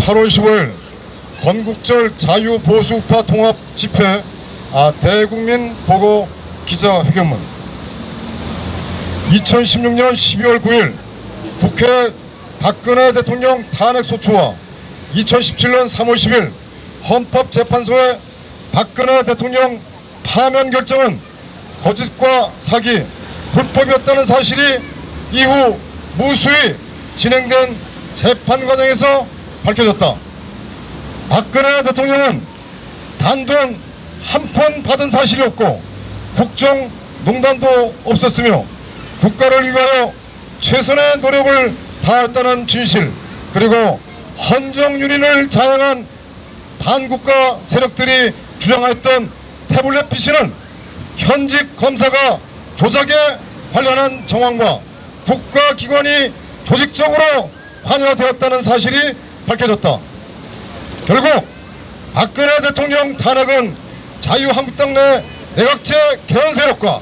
8월 15일 건국절 자유보수우파 통합집회 대국민 보고 기자회견문. 2016년 12월 9일 국회 박근혜 대통령 탄핵소추와 2017년 3월 10일 헌법재판소의 박근혜 대통령 파면 결정은 거짓과 사기, 불법이었다는 사실이 이후 무수히 진행된 재판 과정에서 밝혀졌다. 박근혜 대통령은 단돈 한 푼 받은 사실이 없고 국정농단도 없었으며 국가를 위하여 최선의 노력을 다했다는 진실, 그리고 헌정윤인을 자행한 반국가 세력들이 주장하였던 태블릿 PC는 현직 검사가 조작에 관련한 정황과 국가기관이 조직적으로 관여되었다는 사실이 밝혀졌다. 결국 박근혜 대통령 탄핵은 자유한국당 내 내각제 개헌 세력과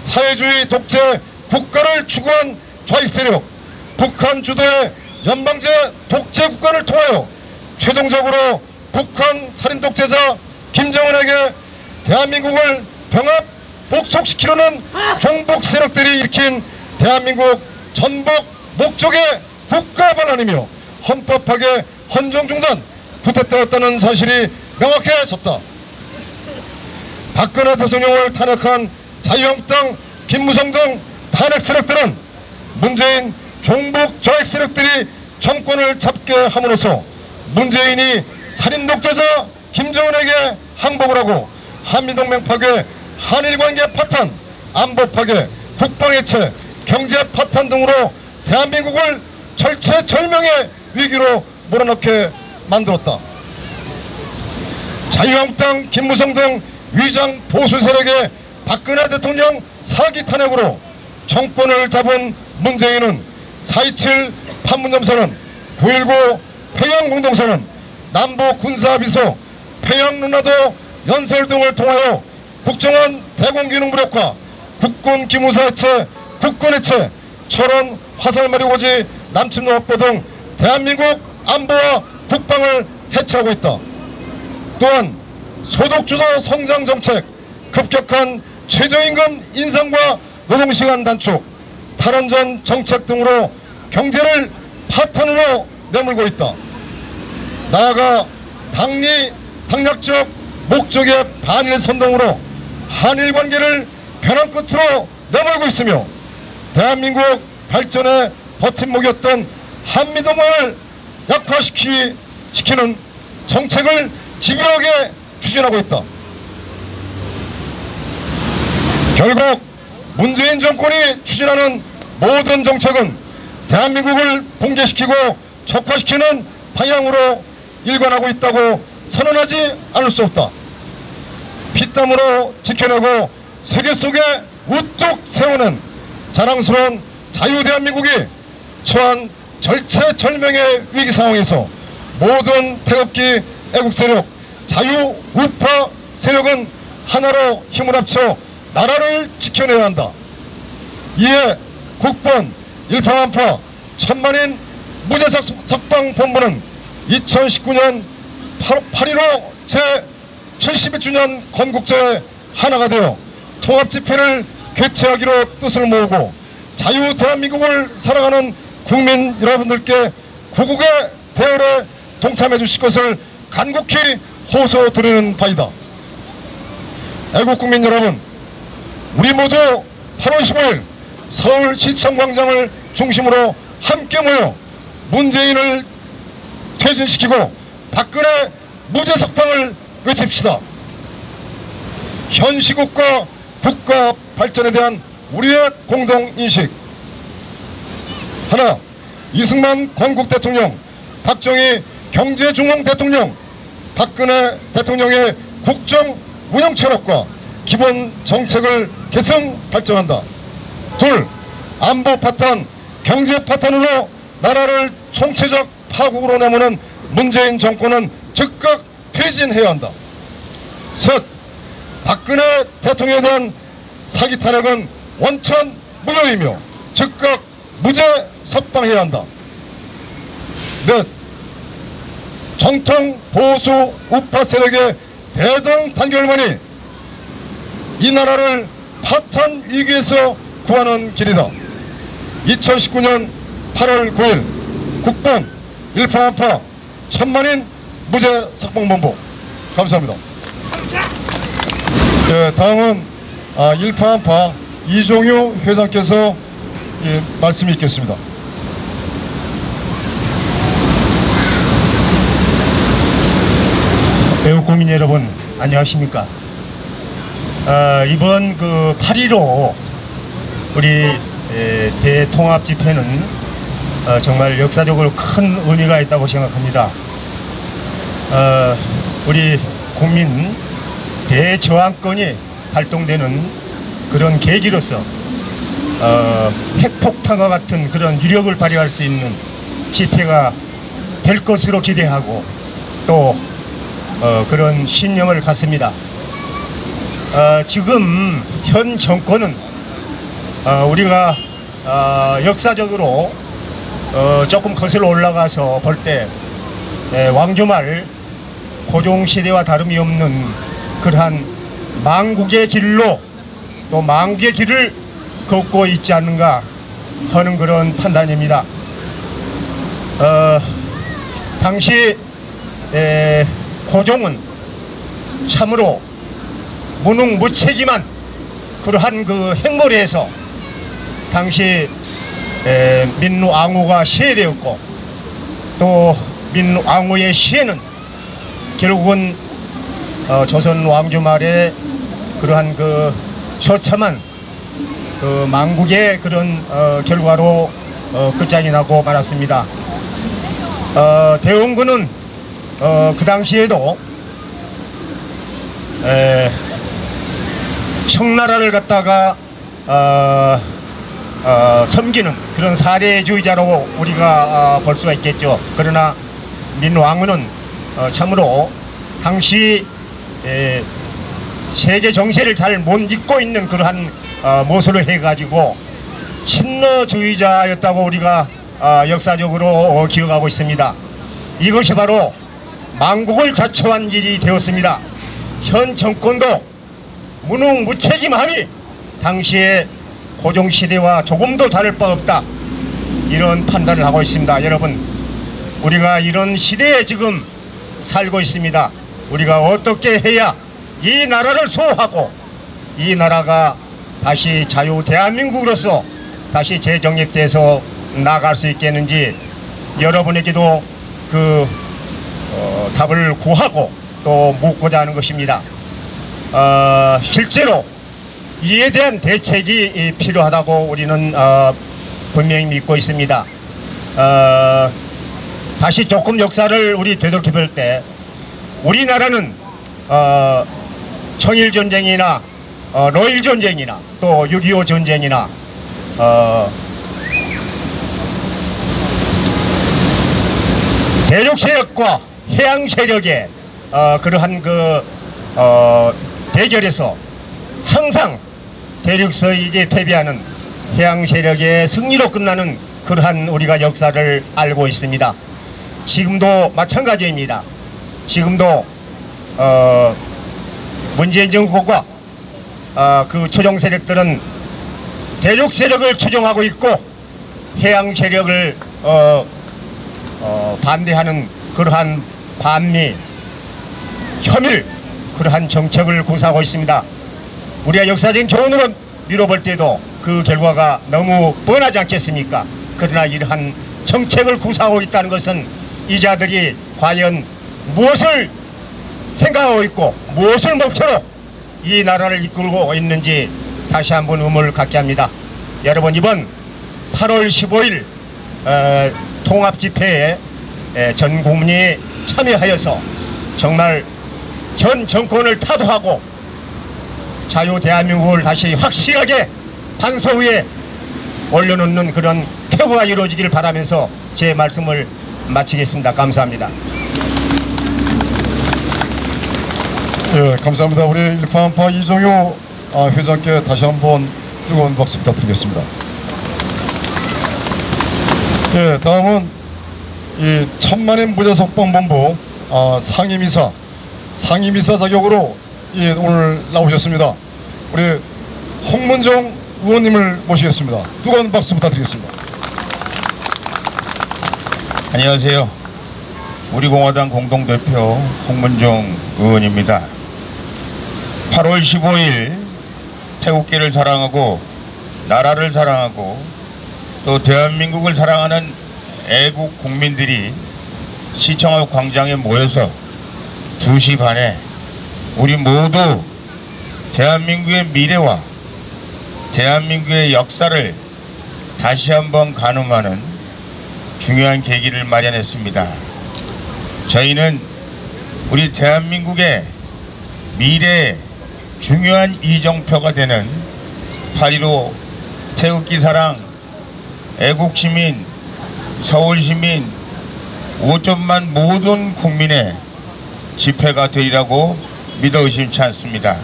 사회주의 독재 국가를 추구한 좌익 세력, 북한 주도의 연방제 독재 국가를 통하여 최종적으로 북한 살인 독재자 김정은에게 대한민국을 병합 복속시키려는 종북 세력들이 일으킨 대한민국 전복 목적의 국가 반환이며 헌법 파괴, 헌정 중단, 구태타였다는 사실이 명확해졌다. 박근혜 대통령을 탄핵한 자유한국당, 김무성 등 탄핵 세력들은 문재인 종북 좌익 세력들이 정권을 잡게 함으로써 문재인이 살인 독재자 김정은에게 항복을 하고 한미동맹 파괴, 한일관계 파탄, 안보 파괴, 국방 해체, 경제 파탄 등으로 대한민국을 절체절명의 위기로 몰아넣게 만들었다. 자유한국당, 김무성 등 위장 보수 세력의 박근혜 대통령 사기 탄핵으로 정권을 잡은 문재인은 4.27 판문점선언, 9.19 평양공동선언, 남북군사비서, 평양룬라도 연설 등을 통하여 국정원 대공기능 무력화, 국군 기무사 해체, 국군 해체, 철원 화살마리 오지 남침로 확보 등 대한민국 안보와 국방을 해체하고 있다. 또한 소득주도 성장정책, 급격한 최저임금 인상과 노동시간 단축, 탈원전 정책 등으로 경제를 파탄으로 내몰고 있다. 나아가 당리당략적 목적의 반일 선동으로 한일 관계를 벼랑 끝으로 내몰고 있으며 대한민국 발전의 버팀목이었던 한미동맹을 약화시키는 정책을 집요하게 추진하고 있다. 결국 문재인 정권이 추진하는 모든 정책은 대한민국을 붕괴시키고 적화시키는 방향으로 일관하고 있다고 선언하지 않을 수 없다. 피땀으로 지켜내고 세계 속에 우뚝 세우는 자랑스러운 자유대한민국이 처한 절체절명의 위기 상황에서 모든 태극기 애국세력, 자유우파 세력은 하나로 힘을 합쳐 나라를 지켜내야 한다. 이에 국번, 일파만파, 천만인 무죄석방본부는 2019년 8.15 제71주년 건국절에 하나가 되어 통합집회를 개최하기로 뜻을 모으고 자유 대한민국을 사랑하는 국민 여러분들께 구국의 대열에 동참해 주실 것을 간곡히 호소드리는 바이다. 애국국민 여러분, 우리 모두 8월 15일 서울시청광장을 중심으로 함께 모여 문재인을 퇴진시키고 박근혜 무죄석방을 외칩시다. 현 시국과 국가 발전에 대한 우리의 공동인식. 하나, 이승만 건국대통령, 박정희 경제중앙대통령, 박근혜 대통령의 국정 운영 철학과 기본 정책을 계승 발전한다. 둘, 안보 파탄, 경제 파탄으로 나라를 총체적 파국으로 내모는 문재인 정권은 즉각 퇴진해야 한다. 셋, 박근혜 대통령에 대한 사기 탄핵은 원천 무효이며 즉각 무죄 석방해야 한다. 넷, 정통 보수 우파 세력의 대동 단결만이 이 나라를 파탄 위기에서 구하는 길이다. 2019년 8월 9일 국본 일파만파 천만인 무죄 석방본부. 감사합니다. 예, 다음은 일파만파 이종유 회장께서 말씀이 있겠습니다. 배우 국민 여러분, 안녕하십니까? 이번 그 8.15 우리 대통합 집회는 정말 역사적으로 큰 의미가 있다고 생각합니다. 우리 국민 대저항권이 발동되는 그런 계기로서 핵폭탄과 같은 그런 유력을 발휘할 수 있는 집회가 될 것으로 기대하고 또 그런 신념을 갖습니다. 지금 현 정권은 우리가 역사적으로 조금 거슬러 올라가서 볼 때 왕조말 고종시대와 다름이 없는 그러한 망국의 길로 또 망국의 길을 걷고 있지 않는가 하는 그런 판단입니다. 당시 고종은 참으로 무능무책임한 그러한 그 행보를 해서 당시 민노왕후가 시해되었고 또 민노왕후의 시해는 결국은 조선 왕조 말에 그러한 그 처참한 그 망국의 그런 결과로 끝장이 나고 말았습니다. 대원군은 그 당시에도 청나라를 갖다가 섬기는 그런 사대주의자로 우리가 볼 수가 있겠죠. 그러나 민왕후는 참으로 당시 세계 정세를 잘 못 잊고 있는 그러한 모습을 해가지고 친러주의자였다고 우리가 역사적으로 기억하고 있습니다. 이것이 바로 망국을 자초한 일이 되었습니다. 현 정권도 무능무책임함이 당시에 고종시대와 조금도 다를 바 없다, 이런 판단을 하고 있습니다. 여러분, 우리가 이런 시대에 지금 살고 있습니다. 우리가 어떻게 해야 이 나라를 수호하고 이 나라가 다시 자유 대한민국으로서 다시 재정립돼서 나아갈 수 있겠는지 여러분에게도 그 답을 구하고 또 묻고자 하는 것입니다. 실제로 이에 대한 대책이 필요하다고 우리는 분명히 믿고 있습니다. 다시 조금 역사를 우리 되돌아볼 때 우리나라는 청일전쟁이나 러일전쟁이나 또 6.25 전쟁이나 대륙 세력과 해양 세력의 그러한 그 대결에서 항상 대륙 세력에 패배하는 해양 세력의 승리로 끝나는 그러한 우리가 역사를 알고 있습니다. 지금도 마찬가지입니다. 지금도 문재인 정부가 그 추종 세력들은 대륙 세력을 추종하고 있고 해양 세력을 반대하는 그러한 반미 혐일 그러한 정책을 구사하고 있습니다. 우리가 역사적인 교훈으로 미뤄볼 때도 그 결과가 너무 뻔하지 않겠습니까? 그러나 이러한 정책을 구사하고 있다는 것은 이 자들이 과연 무엇을 생각하고 있고 무엇을 목표로 이 나라를 이끌고 있는지 다시 한번 의문을 갖게 합니다. 여러분, 이번 8월 15일 통합집회에 전 국민이 참여하여서 정말 현 정권을 타도하고 자유 대한민국을 다시 확실하게 반석 위에 올려놓는 그런 쾌거가 이루어지기를 바라면서 제 말씀을 마치겠습니다. 감사합니다. 예, 감사합니다. 우리 일파만파 이종유 회장께 다시 한번 뜨거운 박수 부탁드리겠습니다. 예, 다음은 이 천만인 무죄 석방본부 상임이사 자격으로 오늘 나오셨습니다. 우리 홍문종 의원님을 모시겠습니다. 뜨거운 박수 부탁드리겠습니다. 안녕하세요. 우리공화당 공동대표 홍문종 의원입니다. 8월 15일 태극기를 사랑하고 나라를 사랑하고 또 대한민국을 사랑하는 애국 국민들이 시청 광장에 모여서 2시 반에 우리 모두 대한민국의 미래와 대한민국의 역사를 다시 한번 가늠하는 중요한 계기를 마련했습니다. 저희는 우리 대한민국의 미래의 중요한 이정표가 되는 8.15 태극기 사랑, 애국시민, 서울시민 5천만 모든 국민의 집회가 되리라고 믿어 의심치 않습니다.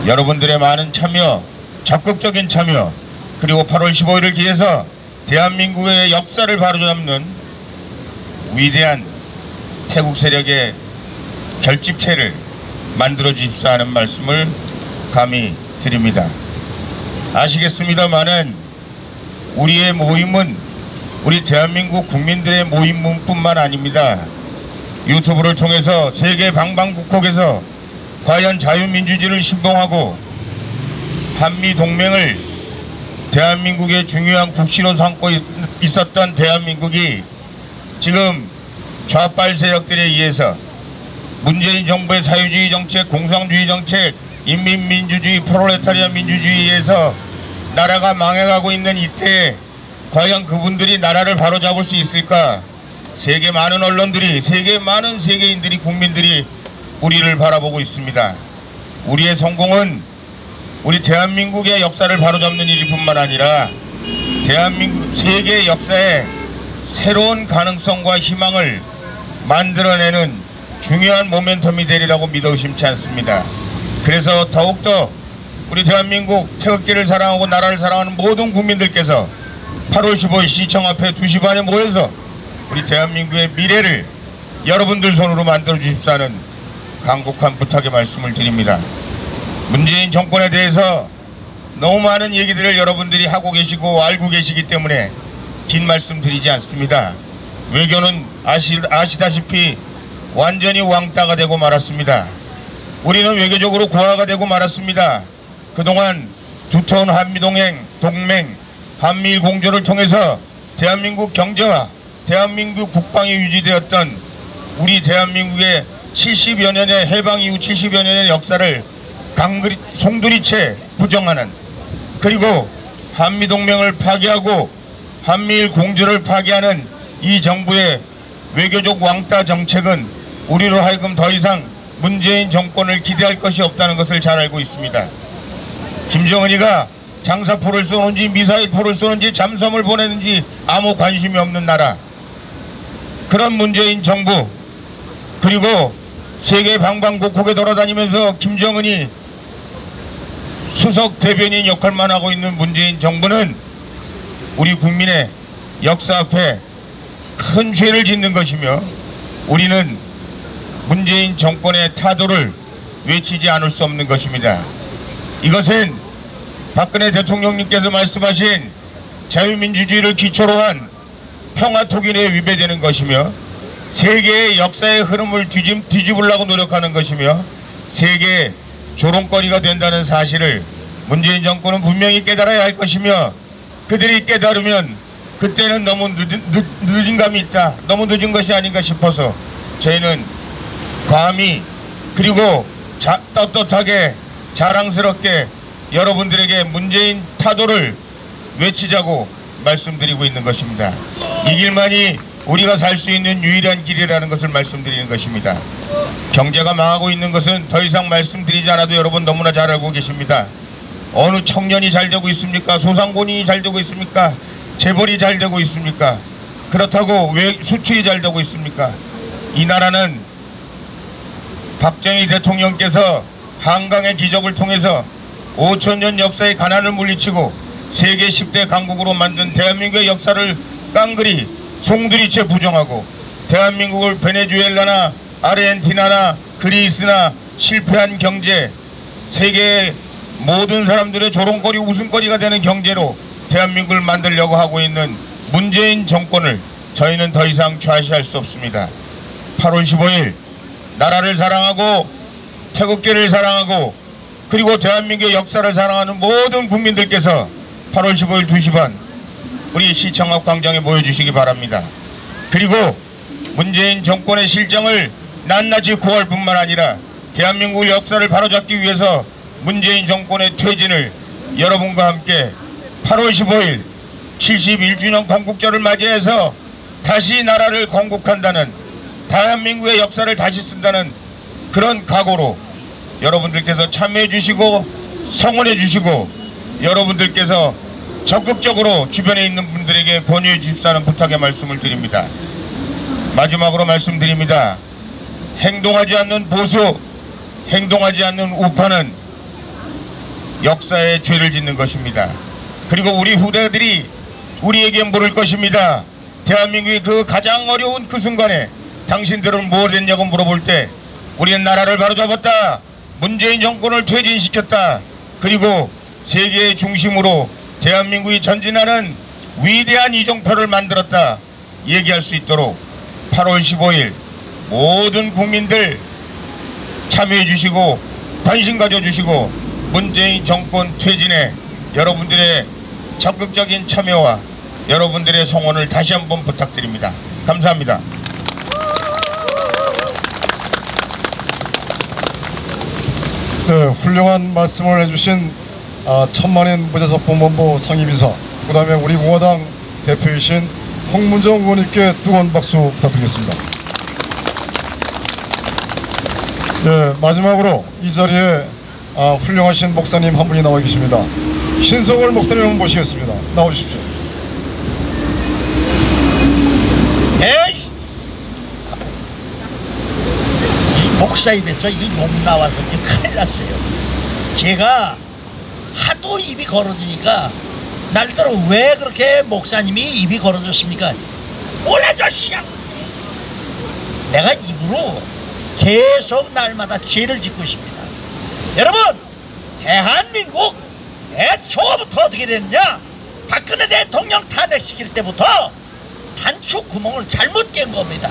여러분들의 많은 참여, 적극적인 참여, 그리고 8월 15일을 기해서 대한민국의 역사를 바로잡는 위대한 태국 세력의 결집체를 만들어 주십사 하는 말씀을 감히 드립니다. 아시겠습니다마는 우리의 모임은 우리 대한민국 국민들의 모임뿐만 아닙니다. 유튜브를 통해서 세계 방방곡곡에서 과연 자유민주주의를 신봉하고 한미동맹을 대한민국의 중요한 국시로 삼고 있었던 대한민국이 지금 좌빨 세력들에 의해서 문재인 정부의 사회주의 정책, 공산주의 정책, 인민민주주의, 프롤레타리아 민주주의에서 나라가 망해가고 있는 이때에 과연 그분들이 나라를 바로잡을 수 있을까? 세계 많은 언론들이, 세계 많은 세계인들이, 국민들이 우리를 바라보고 있습니다. 우리의 성공은 우리 대한민국의 역사를 바로잡는 일일 뿐만 아니라 대한민국 세계 역사에 새로운 가능성과 희망을 만들어내는 중요한 모멘텀이 되리라고 믿어 의심치 않습니다. 그래서 더욱더 우리 대한민국 태극기를 사랑하고 나라를 사랑하는 모든 국민들께서 8월 15일 시청 앞에 2시 반에 모여서 우리 대한민국의 미래를 여러분들 손으로 만들어 주십사는 간곡한 부탁의 말씀을 드립니다. 문재인 정권에 대해서 너무 많은 얘기들을 여러분들이 하고 계시고 알고 계시기 때문에 긴 말씀 드리지 않습니다. 외교는 아시다시피 완전히 왕따가 되고 말았습니다. 우리는 외교적으로 고아가 되고 말았습니다. 그동안 두터운 한미동맹, 한미일 공조를 통해서 대한민국 경제와 대한민국 국방이 유지되었던 우리 대한민국의 70여 년의 해방 이후 70여 년의 역사를 송두리째 부정하는, 그리고 한미동맹을 파괴하고 한미일 공조를 파괴하는 이 정부의 외교적 왕따 정책은 우리로 하여금 더 이상 문재인 정권을 기대할 것이 없다는 것을 잘 알고 있습니다. 김정은이가 장사포를 쏘는지 미사일포를 쏘는지 잠수함을 보내는지 아무 관심이 없는 나라, 그런 문재인 정부, 그리고 세계 방방곡곡에 돌아다니면서 김정은이 수석 대변인 역할만 하고 있는 문재인 정부는 우리 국민의 역사 앞에 큰 죄를 짓는 것이며, 우리는 문재인 정권의 타도를 외치지 않을 수 없는 것입니다. 이것은 박근혜 대통령님께서 말씀하신 자유민주주의를 기초로 한 평화통일에 위배되는 것이며, 세계의 역사의 흐름을 뒤집으려고 노력하는 것이며, 세계의 조롱거리가 된다는 사실을 문재인 정권은 분명히 깨달아야 할 것이며, 그들이 깨달으면 그때는 너무 늦은 감이 있다, 너무 늦은 것이 아닌가 싶어서 저희는 감히, 그리고 떳떳하게 자랑스럽게 여러분들에게 문재인 타도를 외치자고 말씀드리고 있는 것입니다. 이 길만이 우리가 살 수 있는 유일한 길이라는 것을 말씀드리는 것입니다. 경제가 망하고 있는 것은 더 이상 말씀드리지 않아도 여러분 너무나 잘 알고 계십니다. 어느 청년이 잘 되고 있습니까? 소상공인이 잘 되고 있습니까? 재벌이 잘 되고 있습니까? 그렇다고 왜 수출이 잘 되고 있습니까? 이 나라는 박정희 대통령께서 한강의 기적을 통해서 5천년 역사의 가난을 물리치고 세계 10대 강국으로 만든 대한민국의 역사를 깡그리 송두리째 부정하고 대한민국을 베네수엘라나 아르헨티나나 그리스나 실패한 경제, 세계의 모든 사람들의 조롱거리 웃음거리가 되는 경제로 대한민국을 만들려고 하고 있는 문재인 정권을 저희는 더 이상 좌시할 수 없습니다. 8월 15일 나라를 사랑하고 태극기를 사랑하고 그리고 대한민국의 역사를 사랑하는 모든 국민들께서 8월 15일 2시 반 우리 시청 앞 광장에 모여주시기 바랍니다. 그리고 문재인 정권의 실정을 낱낱이 구할 뿐만 아니라 대한민국 역사를 바로잡기 위해서 문재인 정권의 퇴진을 여러분과 함께 8월 15일 71주년 건국절을 맞이해서 다시 나라를 건국한다는, 대한민국의 역사를 다시 쓴다는 그런 각오로 여러분들께서 참여해 주시고 성원해 주시고 여러분들께서 적극적으로 주변에 있는 분들에게 권유해 주십사는 부탁의 말씀을 드립니다. 마지막으로 말씀드립니다. 행동하지 않는 보수, 행동하지 않는 우파는 역사에 죄를 짓는 것입니다. 그리고 우리 후대들이 우리에게 물을 것입니다. 대한민국이 그 가장 어려운 그 순간에 당신들은 뭘 했냐고 물어볼 때 우리는 나라를 바로잡았다, 문재인 정권을 퇴진시켰다, 그리고 세계의 중심으로 대한민국이 전진하는 위대한 이정표를 만들었다 얘기할 수 있도록 8월 15일 모든 국민들 참여해 주시고 관심 가져주시고 문재인 정권 퇴진에 여러분들의 적극적인 참여와 여러분들의 성원을 다시 한번 부탁드립니다. 감사합니다. 네, 훌륭한 말씀을 해주신 천만인 무자석봉본부 상임이사, 그 다음에 우리 공화당 대표이신 홍문정 의원님께 뜨거운 박수 부탁드리겠습니다. 네, 마지막으로 이 자리에 훌륭하신 목사님 한 분이 나와 계십니다. 신성월 목사님 한번 모시겠습니다. 나오십시오. 에이! 이 목사 입에서 이 욕 나와서 지금 큰일 났어요. 제가 하도 입이 걸어지니까 날따라 왜 그렇게 목사님이 입이 걸어졌습니까? 몰라줘 씨야. 내가 입으로 계속 날마다 죄를 짓고 있습니다. 여러분, 대한민국 애초부터 어떻게 됐느냐? 박근혜 대통령 탄핵시킬 때부터 단축 구멍을 잘못 깬 겁니다.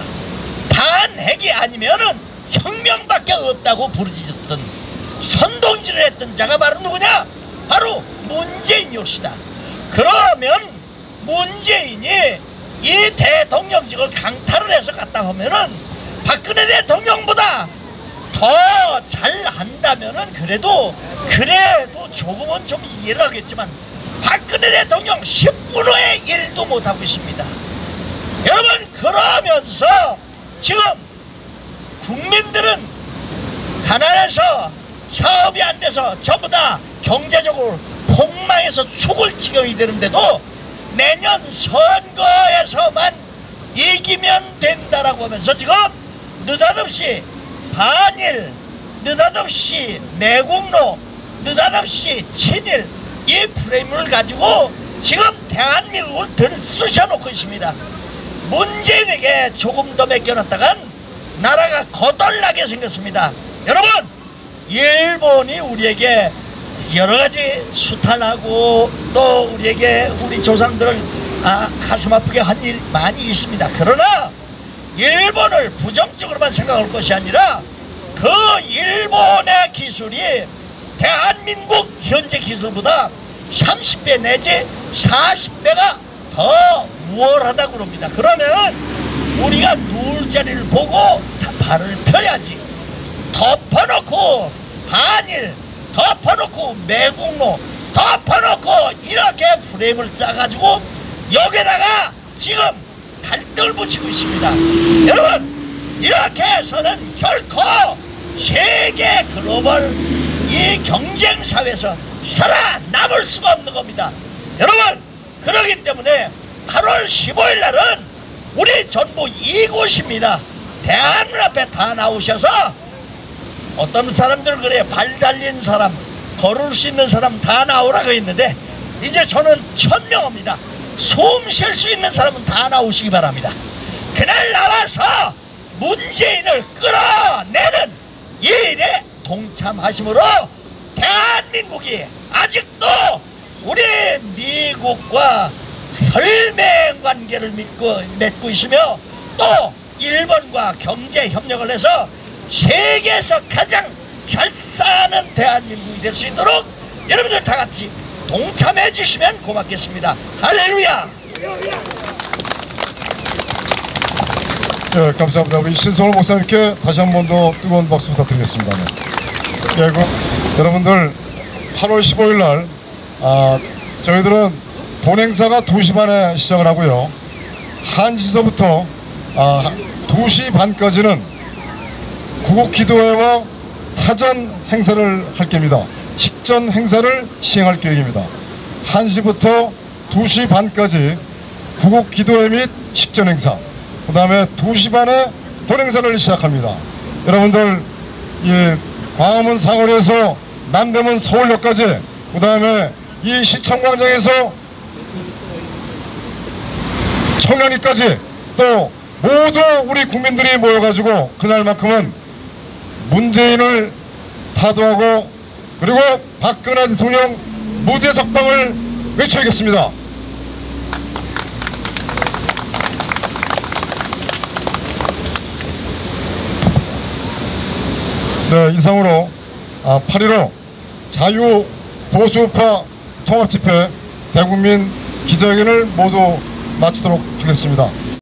탄핵이 아니면은 혁명밖에 없다고 부르짖었던, 선동질을 했던 자가 바로 누구냐? 바로 문재인이옵시다. 그러면 문재인이 이 대통령직을 강탈을 해서 갔다 하면은 박근혜 대통령보다 더 잘한다면은 그래도 조금은 좀 이해를 하겠지만 박근혜 대통령 10분의 1도 못하고 있습니다. 여러분, 그러면서 지금 국민들은 가난해서 사업이 안 돼서 전부 다 경제적으로 폭망해서 죽을 지경이 되는데도 내년 선거에서만 이기면 된다라고 하면서 지금 느닷없이 반일, 느닷없이 매국노, 느닷없이 친일, 이 프레임을 가지고 지금 대한민국을 들쑤셔놓고 있습니다. 문재인에게 조금 더 맡겨놨다간 나라가 거덜나게 생겼습니다. 여러분, 일본이 우리에게 여러가지 수탈하고 또 우리에게 우리 조상들을 가슴 아프게 한 일 많이 있습니다. 그러나 일본을 부정적으로만 생각할 것이 아니라 그 일본의 기술이 대한민국 현재 기술보다 30배 내지 40배가 더 우월하다고 그럽니다. 그러면 우리가 누울 자리를 보고 발을 펴야지. 덮어놓고 한일, 덮어놓고 매국노, 덮어놓고 이렇게 프레임을 짜가지고 여기다가 지금 갈등을 붙이고 있습니다. 여러분, 이렇게 해서는 결코 세계 글로벌 이 경쟁사회에서 살아남을 수가 없는 겁니다. 여러분, 그러기 때문에 8월 15일 날은 우리 전부 이곳입니다. 대한문 앞에 다 나오셔서 어떤 사람들 그래요. 발 달린 사람, 걸을 수 있는 사람 다 나오라고 했는데 이제 저는 천명합니다. 숨 쉴 수 있는 사람은 다 나오시기 바랍니다. 그날 나와서 문재인을 끌어내는 이 일에 동참하심으로 대한민국이 아직도 우리 미국과 혈맹 관계를 맺고 있으며 또 일본과 경제 협력을 해서 세계에서 가장 잘 사는 대한민국이 될 수 있도록 여러분들 다 같이 동참해 주시면 고맙겠습니다. 할렐루야. 예, 감사합니다. 우리 신성월 목사님께 다시 한 번 더 뜨거운 박수 부탁드리겠습니다. 네. 예, 여러분들 8월 15일 날 저희들은 본행사가 2시 반에 시작을 하고요. 1시서부터 2시 반까지는 구국기도회와 사전 행사를 할 계획입니다. 식전 행사를 시행할 계획입니다. 1시부터 2시 반까지 구국기도회 및 식전 행사, 그 다음에 2시 반에 본행사를 시작합니다. 여러분들 이 광화문 상원에서 남대문 서울역까지, 그 다음에 이 시청광장에서 청량리까지 또 모두 우리 국민들이 모여가지고 그날만큼은 문재인을 타도하고 그리고 박근혜 대통령 무죄 석방을 외쳐야겠습니다. 네, 이상으로 8.15 자유보수파 통합집회 대국민 기자회견을 모두 마치도록 하겠습니다.